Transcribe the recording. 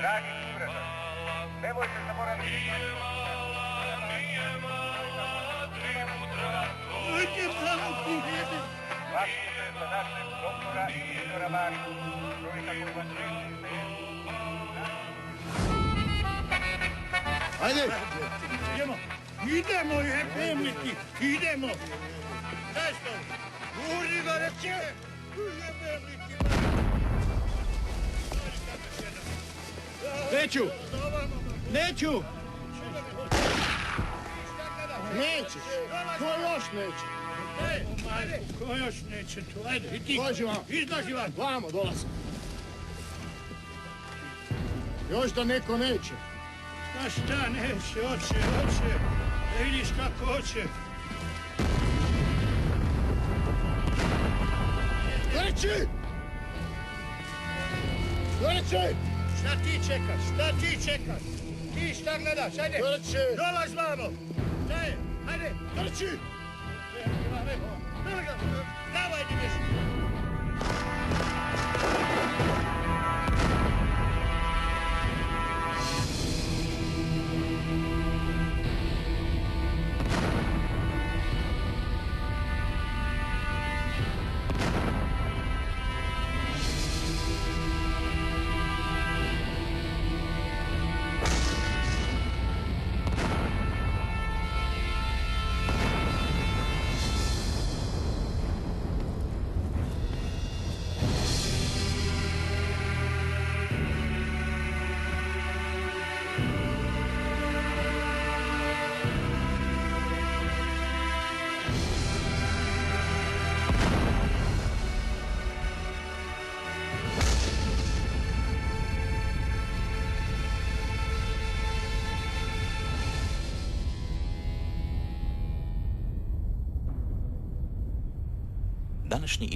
Dragi sugrađani, nemojte zaboraviti glasujte za našeg doktora Igora Marića, čovjeka koji vas neće. Ajde! Idemo, jebemiti, idemo! Daj što? Guri ga, reće! Jebemiti, Neću! Neću! Nećeš! Ko još neće? Ko još neće tu? Ajde, i ti! Dođi vam! Izlaži vam! Vamo, dolazi! Još da neko neće! A šta neće, hoće. Da vidiš kako hoće. Treći! Šta ti čekaš? Ti šta gledaš, ajde! Treći! Dolaz vamo! Šta je? Ajde! Treći! Davaj, ideš! Današnji